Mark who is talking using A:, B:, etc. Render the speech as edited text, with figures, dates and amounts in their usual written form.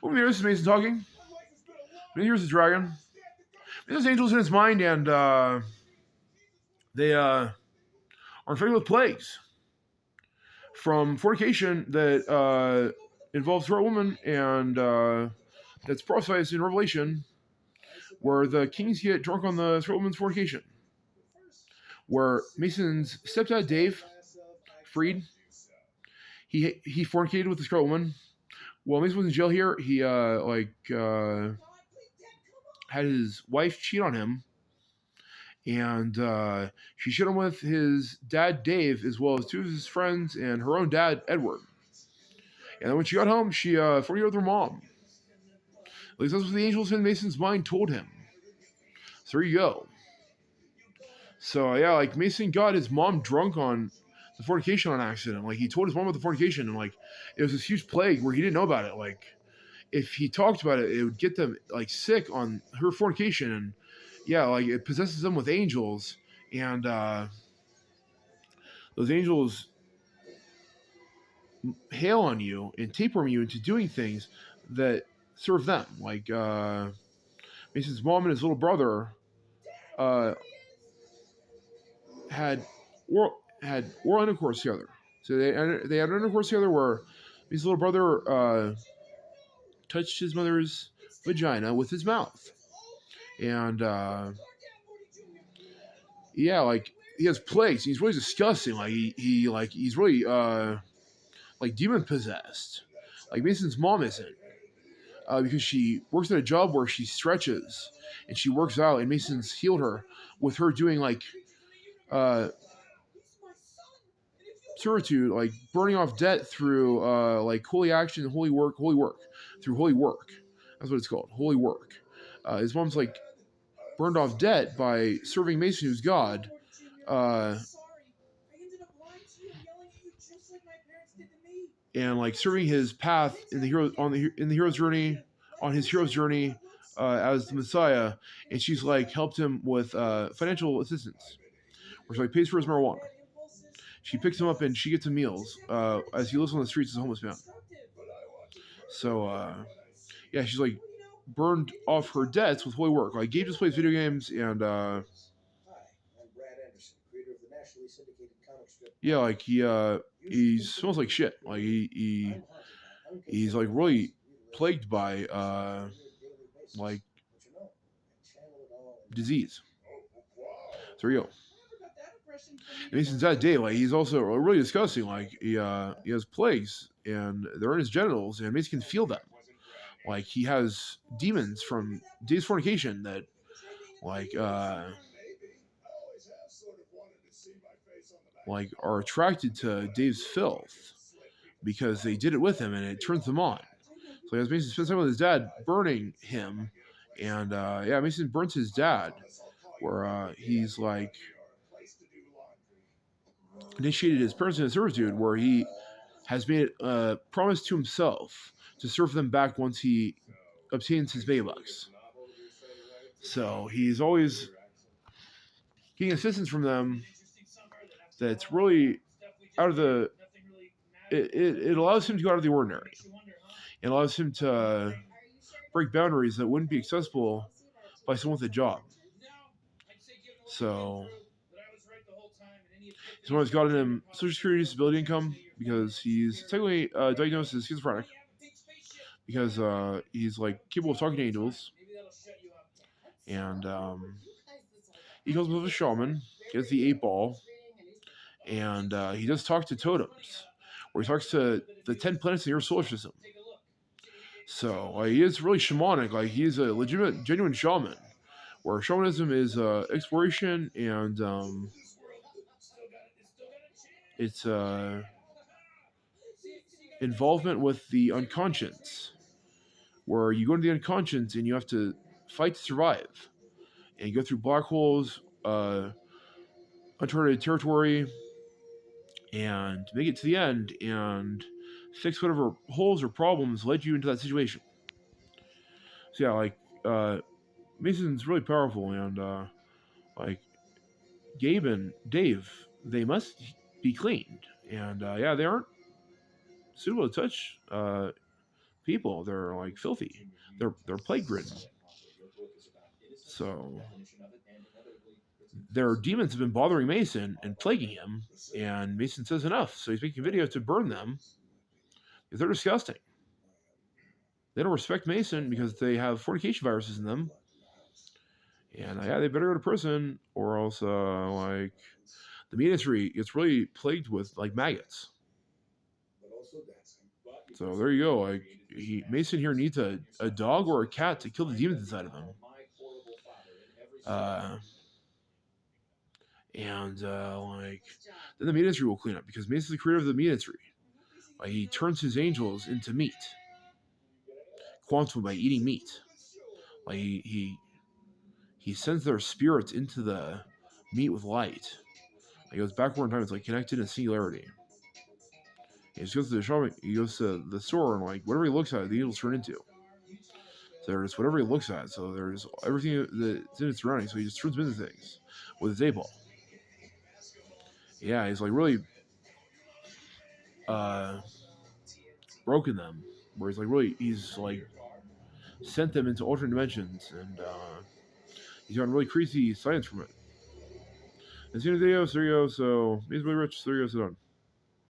A: Over the years, Mason talking. Here's the dragon. There's angels in his mind, and they are infected with plagues from fornication that involves throat woman, and that's prophesied in Revelation, where the kings get drunk on the throat woman's fornication. Where Mason's stepdad Dave Freed, he fornicated with the throat woman. While Mason was in jail here, he had his wife cheat on him, and she shared him with his dad Dave, as well as two of his friends and her own dad Edward. And then when she got home, she fornicated with her mom. At least that's what the angels in Mason's mind told him. So there you go. So yeah, like Mason got his mom drunk on the fornication on accident. Like he told his mom about the fornication, and like it was this huge plague where he didn't know about it. Like if he talked about it, it would get them like sick on her fornication, and yeah, like it possesses them with angels, and those angels hail on you and tapeworm you into doing things that serve them. Like Mason's mom and his little brother uh, had oral intercourse together. So they had intercourse together where his little brother touched his mother's vagina with his mouth, and yeah, like he has plagues. He's really disgusting. Like he's really like demon possessed. Like Mason's mom isn't. Because she works at a job where she stretches and she works out, and Mason's healed her with her doing like servitude, like burning off debt through like holy action, holy work through holy work. That's what it's called, holy work. His mom's like burned off debt by serving Mason, who's God. And like serving his path in the hero in the hero's journey, on his hero's journey as the Messiah, and she's like helped him with financial assistance, where she like pays for his marijuana. She picks him up and she gets him meals as he lives on the streets as a homeless man. So yeah, she's like burned off her debts with holy work. Like Gabe just plays video games, and yeah, like he smells like shit. Like he's like really plagued by like disease. So there you go. And since that day, like he's also really disgusting. Like he has plagues, and they're in his genitals, and Mason can feel them. Like he has demons from Dave's fornication that like are attracted to Dave's filth because they did it with him, and it turns them on. So as Mason spends time with his dad, burning him, and yeah, Mason burns his dad, where he's like initiated his parents into servitude, where he has made a promise to himself to serve them back once he obtains his Baylux. So he's always getting assistance from them that's really out of the. It allows him to go out of the ordinary. It allows him to break boundaries that wouldn't be accessible by someone with a job. So someone's gotten him Social Security disability income because he's technically diagnosed as schizophrenic. Because he's like capable of talking to angels, and he calls himself a shaman. He has the 8 ball, and he does talk to totems, where he talks to the 10 planets in your solar system. So he is really shamanic. Like he's a legitimate, genuine shaman, where shamanism is exploration and it's involvement with the unconscious, where you go into the unconscious and you have to fight to survive, and you go through black holes, uncharted territory, and make it to the end and fix whatever holes or problems led you into that situation. So yeah, like Mason's really powerful, and like Gabe and Dave, they must be cleaned, and yeah, they aren't suitable to touch people. They're like filthy. They're plague ridden. So their demons have been bothering Mason and plaguing him, and Mason says enough. So he's making videos to burn them because they're disgusting. They don't respect Mason because they have fornication viruses in them. And yeah, they better go to prison, or else like the ministry gets really plagued with like maggots. So there you go. Like Mason here needs a dog or a cat to kill the demons inside of him. And like then the ministry will clean up because Mason's the creator of the ministry. Like, he turns his angels into meat, quantum by eating meat. Like he sends their spirits into the meat with light. He goes backward in time. It's like connected in singularity. He just goes to the shopping. He goes to the store and like whatever he looks at, the angels turn into. So there's whatever he looks at. So there's everything that's in its surrounding. So he just turns them into things with his A-ball. Yeah, he's like really broken them. Where he's like sent them into alternate dimensions, and he's gotten really crazy science from it. That's the end of the video. So there you go. So he's really rich. So there you go. So done.